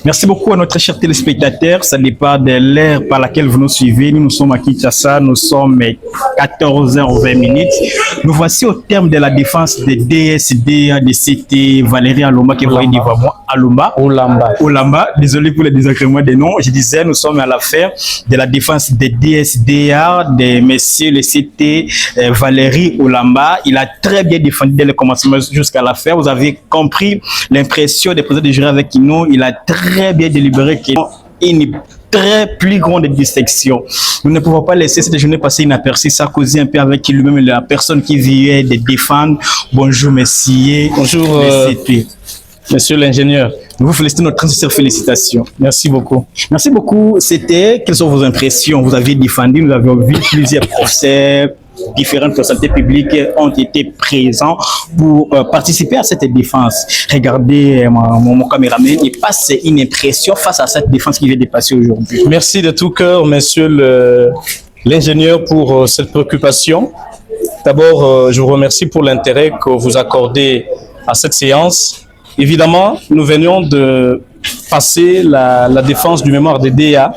Merci beaucoup à notre chers téléspectateurs. Ça dépend de l'heure par laquelle vous nous suivez. Nous sommes à Kinshasa, nous sommes 14h20. Nous voici au terme de la défense des DSD de CT Valérie Alomba qui est voyée devant moi. Olamba. Désolé pour le désagrément des noms. Je disais, nous sommes à l'affaire de la défense des DSDA de monsieur le CT Valérie Olamba. Il a très bien défendu dès le commencement jusqu'à la fin. Vous avez compris l'impression des présidents de jury avec nous. Il a très bien délibéré qu'il y a une très plus grande distinction. Nous ne pouvons pas laisser cette journée passer inaperçue, ça causer un peu avec lui-même la personne qui vient de défendre. Bonjour, messieurs. Bonjour, monsieur l'ingénieur. Nous vous félicitons, notre sincère félicitations. Merci beaucoup. Merci beaucoup. C'était, quelles sont vos impressions? Vous avez défendu, nous avons vu plusieurs procès, différentes personnalités publiques ont été présents pour participer à cette défense. Regardez mon caméraman, il passe une impression face à cette défense qui vient de passer aujourd'hui. Merci de tout cœur, monsieur l'ingénieur, pour cette préoccupation. D'abord, je vous remercie pour l'intérêt que vous accordez à cette séance. Évidemment, nous venions de passer la défense du mémoire des DA,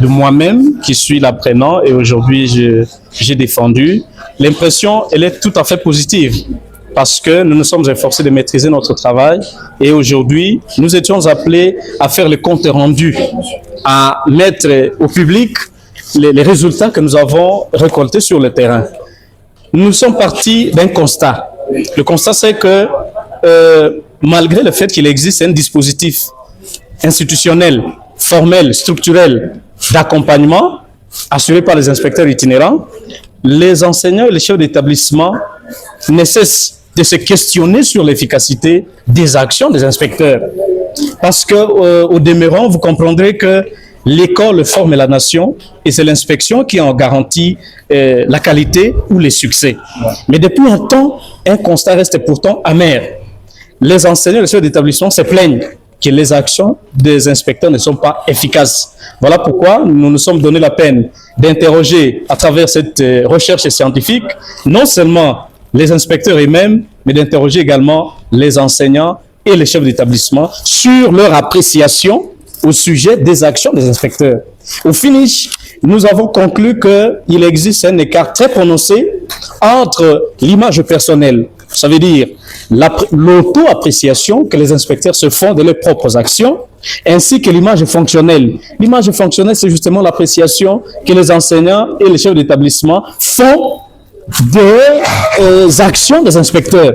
de moi-même, qui suis l'apprenant, et aujourd'hui, j'ai défendu. L'impression, elle est tout à fait positive, parce que nous nous sommes efforcés de maîtriser notre travail, et aujourd'hui, nous étions appelés à faire le compte rendu, à mettre au public les résultats que nous avons récoltés sur le terrain. Nous sommes partis d'un constat. Le constat, c'est que malgré le fait qu'il existe un dispositif institutionnel, formel, structurel d'accompagnement assuré par les inspecteurs itinérants, les enseignants et les chefs d'établissement ne cessent de se questionner sur l'efficacité des actions des inspecteurs. Parce que au demeurant, vous comprendrez que l'école forme la nation et c'est l'inspection qui en garantit la qualité ou les succès. Mais depuis un temps, un constat reste pourtant amer. Les enseignants et les chefs d'établissement se plaignent que les actions des inspecteurs ne sont pas efficaces. Voilà pourquoi nous nous sommes donné la peine d'interroger à travers cette recherche scientifique, non seulement les inspecteurs eux-mêmes, mais d'interroger également les enseignants et les chefs d'établissement sur leur appréciation au sujet des actions des inspecteurs. Au finish, nous avons conclu qu'il existe un écart très prononcé entre l'image personnelle, ça veut dire l'auto-appréciation que les inspecteurs se font de leurs propres actions, ainsi que l'image fonctionnelle. L'image fonctionnelle, c'est justement l'appréciation que les enseignants et les chefs d'établissement font des actions des inspecteurs.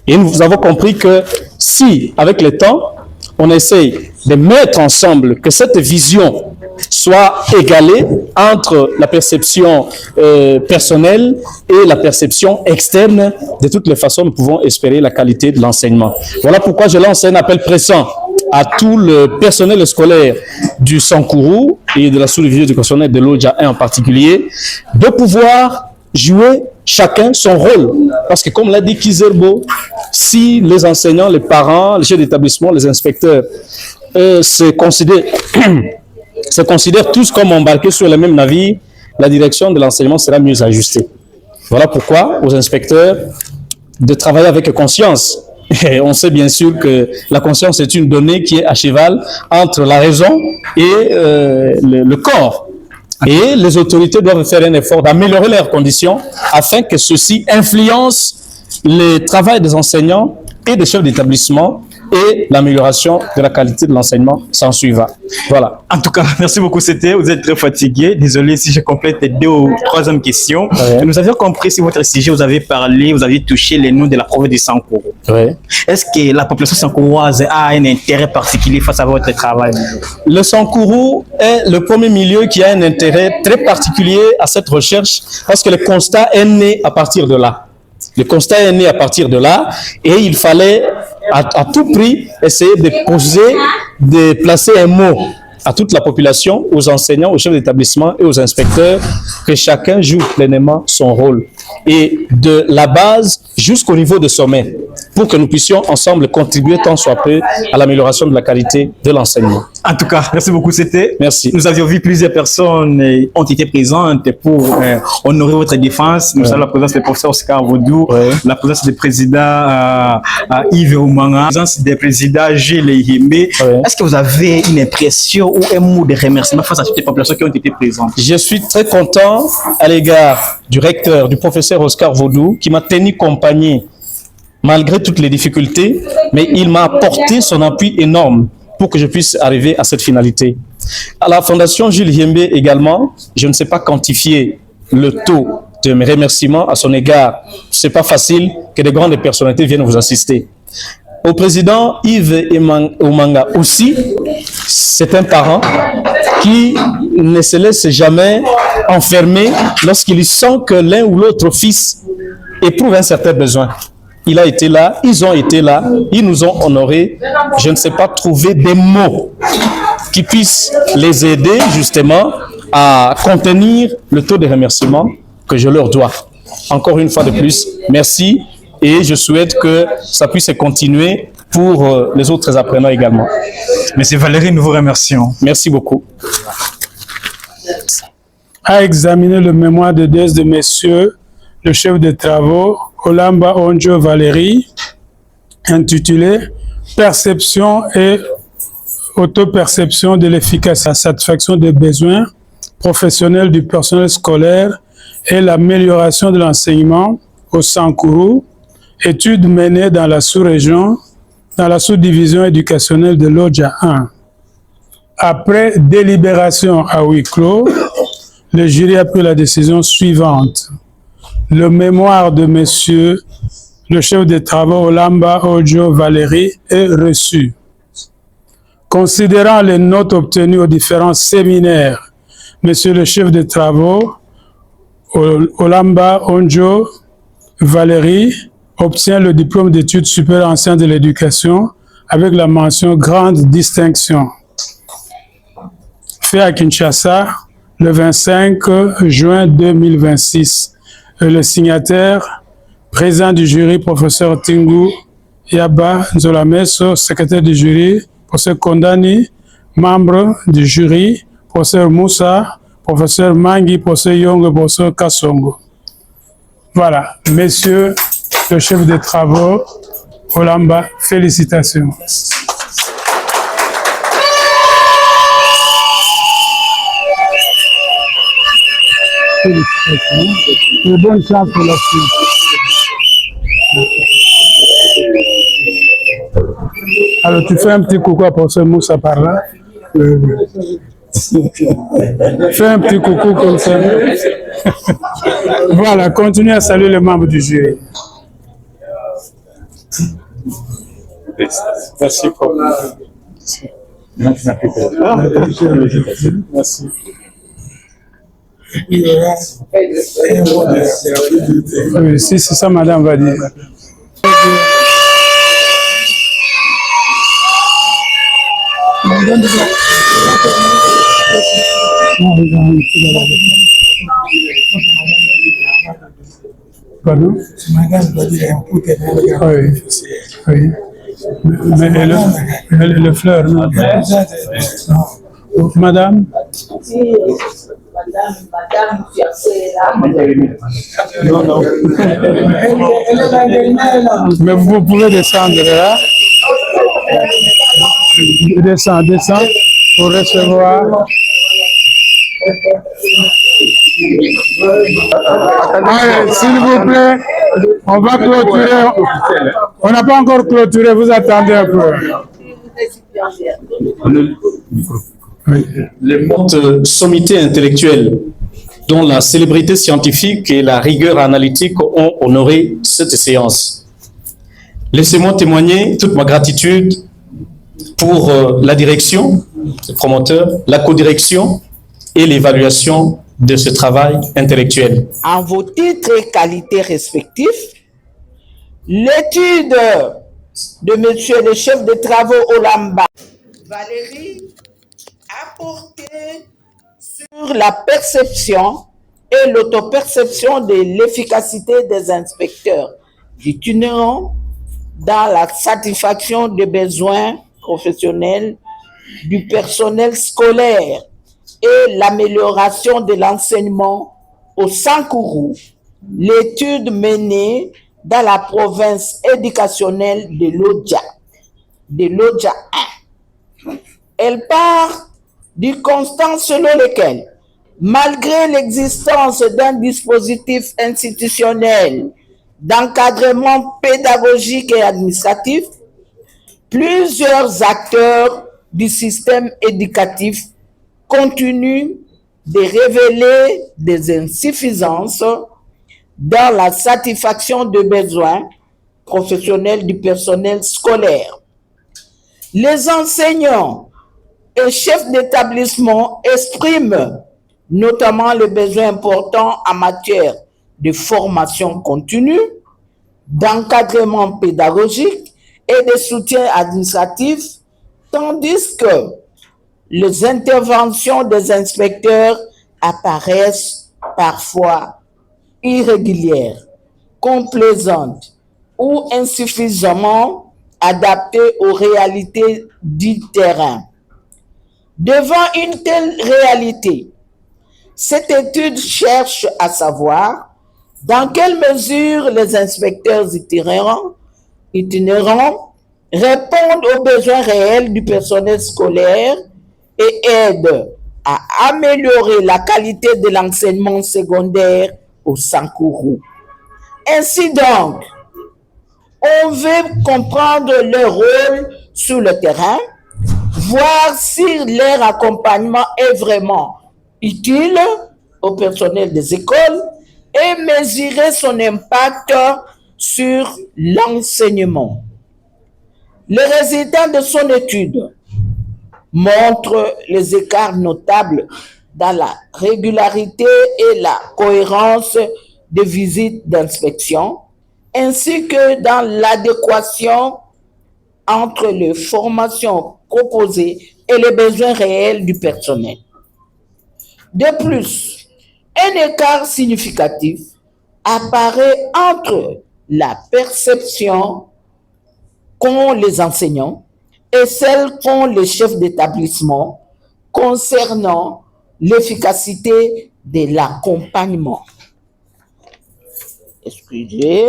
Et nous avons compris que si, avec le temps, on essaye de mettre ensemble que cette vision soit égalée entre la perception personnelle et la perception externe, de toutes les façons, nous pouvons espérer la qualité de l'enseignement. Voilà pourquoi je lance un appel pressant à tout le personnel scolaire du Sankourou et de la sous-division éducationnelle de l'Odja 1 en particulier, de pouvoir jouer chacun son rôle. Parce que comme l'a dit Kizerbo, si les enseignants, les parents, les chefs d'établissement, les inspecteurs se considèrent tous comme embarqués sur le même navire, la direction de l'enseignement sera mieux ajustée. Voilà pourquoi aux inspecteurs de travailler avec conscience. Et on sait bien sûr que la conscience est une donnée qui est à cheval entre la raison et le corps. Et les autorités doivent faire un effort d'améliorer leurs conditions afin que ceci influence le travail des enseignants et des chefs d'établissement et l'amélioration de la qualité de l'enseignement s'en suivra. Voilà. En tout cas, merci beaucoup, c'était. Vous êtes très fatigué. Désolé si je complète les 2 ou 3e questions. Ouais. Nous avions compris si votre sujet, vous avez parlé, vous avez touché les noms de la province de Sankourou. Ouais. Est-ce que la population sankouroise a un intérêt particulier face à votre travail? Le Sankourou est le premier milieu qui a un intérêt très particulier à cette recherche parce que le constat est né à partir de là. Le constat est né à partir de là et il fallait à tout prix essayer de placer un mot à toute la population, aux enseignants, aux chefs d'établissement et aux inspecteurs, que chacun joue pleinement son rôle. Et de la base jusqu'au niveau de sommet. pour que nous puissions ensemble contribuer tant soit peu à l'amélioration de la qualité de l'enseignement. En tout cas, merci beaucoup. Merci. Nous avions vu plusieurs personnes ont été présentes pour honorer votre défense. Nous avons la présence du professeur Oscar Vodou, la présence du président Yves Oumanga, la présence du président Gilles Yembe. Est-ce que vous avez une impression ou un mot de remerciement face à toutes les populations qui ont été présentes? Je suis très content à l'égard du recteur, du professeur Oscar Vodou, qui m'a tenu compagnie malgré toutes les difficultés, mais il m'a apporté son appui énorme pour que je puisse arriver à cette finalité. À la Fondation Jules Yembe également, je ne sais pas quantifier le taux de mes remerciements à son égard. C'est pas facile que de grandes personnalités viennent vous assister. Au président Yves Oumanga aussi, c'est un parent qui ne se laisse jamais enfermer lorsqu'il sent que l'un ou l'autre fils éprouve un certain besoin. Il a été là, ils ont été là, ils nous ont honorés. Je ne sais pas trouver des mots qui puissent les aider justement à contenir le taux de remerciement que je leur dois. Encore une fois de plus, merci et je souhaite que ça puisse continuer pour les autres apprenants également. Monsieur Valérie, nous vous remercions. Merci beaucoup. A examiné le mémoire de thèse de messieurs le chef de travaux Olamba Onjo Valérie, intitulé « Perception et autoperception de l'efficacité, la satisfaction des besoins professionnels du personnel scolaire et l'amélioration de l'enseignement au Sankourou, étude menée dans la sous-région, dans la sous-division éducationnelle de l'Odja 1. Après délibération à huis clos, le jury a pris la décision suivante. Le mémoire de monsieur le chef de travaux Olamba Ojo Valérie est reçu. Considérant les notes obtenues aux différents séminaires, monsieur le chef de travaux Olamba Ojo Valérie obtient le diplôme d'études supérieures en sciences de l'éducation avec la mention grande distinction. Fait à Kinshasa le 25 juin 2026. Le signataire, président du jury, professeur Tingu Yaba Nzolameso, secrétaire du jury, professeur Kondani, membre du jury, professeur Moussa, professeur Mangi, professeur Yong, professeur Kassongo. Voilà, messieurs le chef de travaux, Olamba, félicitations. Et bonne chance pour la suite. Alors, tu fais un petit coucou à professeur Moussa par là. Fais un petit coucou comme ça. Voilà, continue à saluer les membres du jury. Merci. Merci. Oui, si c'est ça, madame va dire. Pardon? Oui. Oui. Mais le fleur, non? Madame? Madame, tu as fait là. Non, non. Mais vous pouvez descendre là. Descends pour recevoir. Allez, s'il vous plaît, on va clôturer. On n'a pas encore clôturé, vous attendez un peu. Les modes sommité intellectuelle dont la célébrité scientifique et la rigueur analytique ont honoré cette séance. Laissez-moi témoigner toute ma gratitude pour la direction, les promoteurs, la codirection et l'évaluation de ce travail intellectuel. En vos titres et qualités respectifs, l'étude de monsieur le chef de travaux Olamba Valérie a porté sur la perception et l'autoperception de l'efficacité des inspecteurs itinérants dans la satisfaction des besoins professionnels du personnel scolaire et l'amélioration de l'enseignement au Sankourou, l'étude menée dans la province éducationnelle de Lodja 1. Elle part du constat selon lequel, malgré l'existence d'un dispositif institutionnel d'encadrement pédagogique et administratif, plusieurs acteurs du système éducatif continuent de révéler des insuffisances dans la satisfaction des besoins professionnels du personnel scolaire. Les enseignants et chefs d'établissement expriment notamment les besoins importants en matière de formation continue, d'encadrement pédagogique et de soutien administratif, tandis que les interventions des inspecteurs apparaissent parfois irrégulières, complaisantes ou insuffisamment adaptées aux réalités du terrain. Devant une telle réalité, cette étude cherche à savoir dans quelle mesure les inspecteurs itinérants répondent aux besoins réels du personnel scolaire et aident à améliorer la qualité de l'enseignement secondaire au Sankourou. Ainsi donc, on veut comprendre leur rôle sur le terrain, voir si leur accompagnement est vraiment utile au personnel des écoles et mesurer son impact sur l'enseignement. Les résultats de son étude montrent les écarts notables dans la régularité et la cohérence des visites d'inspection, ainsi que dans l'adéquation entre les formations proposées et les besoins réels du personnel. De plus, un écart significatif apparaît entre la perception qu'ont les enseignants et celle qu'ont les chefs d'établissement concernant l'efficacité de l'accompagnement. Excusez.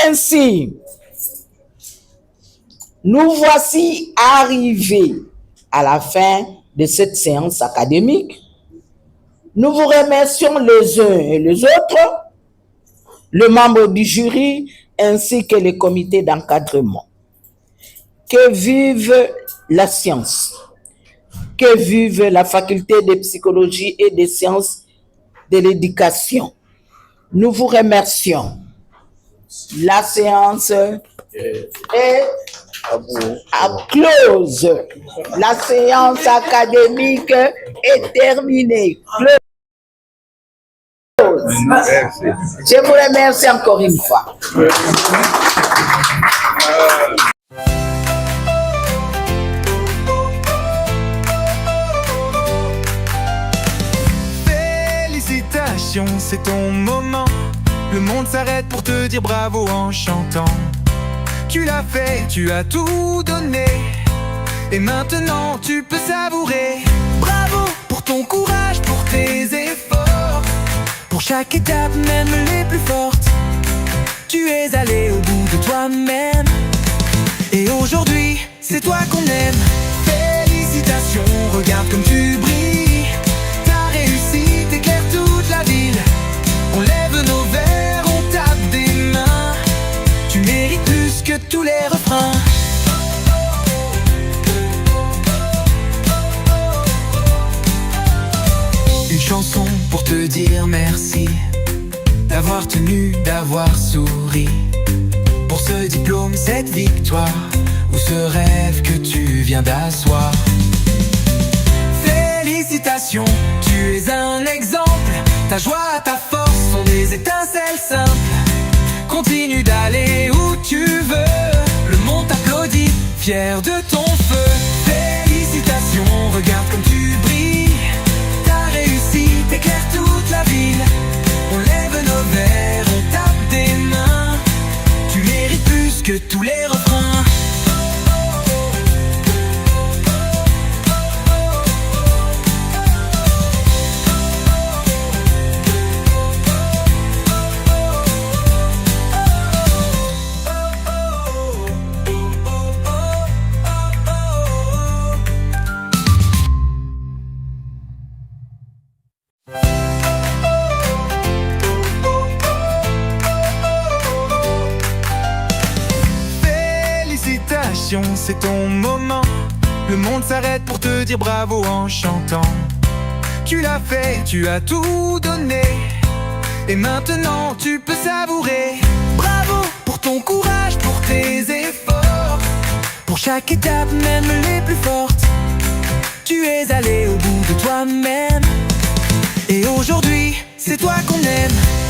Ainsi, nous voici arrivés à la fin de cette séance académique. Nous vous remercions les uns et les autres, le membre du jury ainsi que les comités d'encadrement. Que vive la science, que vive la faculté de psychologie et des sciences de l'éducation. Nous vous remercions. La séance est close. La séance académique est terminée. Close. Je vous remercie encore une fois. Félicitations, c'est ton moment. Le monde s'arrête pour te dire bravo en chantant. Tu l'as fait, tu as tout donné. Et maintenant tu peux savourer. Bravo pour ton courage, pour tes efforts. Pour chaque étape, même les plus fortes. Tu es allé au bout de toi-même. Et aujourd'hui, c'est toi qu'on aime. Félicitations, regarde comme tu brilles. Ta réussite éclaire toute la ville. On lève nos verres, on tape des mains. Tu mérites plus que tous les refrains. Une chanson pour te dire merci d'avoir tenu, d'avoir souri. Pour ce diplôme, cette victoire, ou ce rêve que tu viens d'asseoir. Félicitations, tu es un exemple. Ta joie, ta force sont des étincelles simples. Continue d'aller où tu veux. Le monde t'applaudit, fier de ton feu. Félicitations, regarde comme tu brilles. Ta réussite éclaire toute la ville. On lève que tous les refrains. C'est ton moment. Le monde s'arrête pour te dire bravo en chantant. Tu l'as fait, tu as tout donné. Et maintenant tu peux savourer. Bravo pour ton courage, pour tes efforts. Pour chaque étape, même les plus fortes. Tu es allé au bout de toi-même. Et aujourd'hui, c'est toi qu'on aime.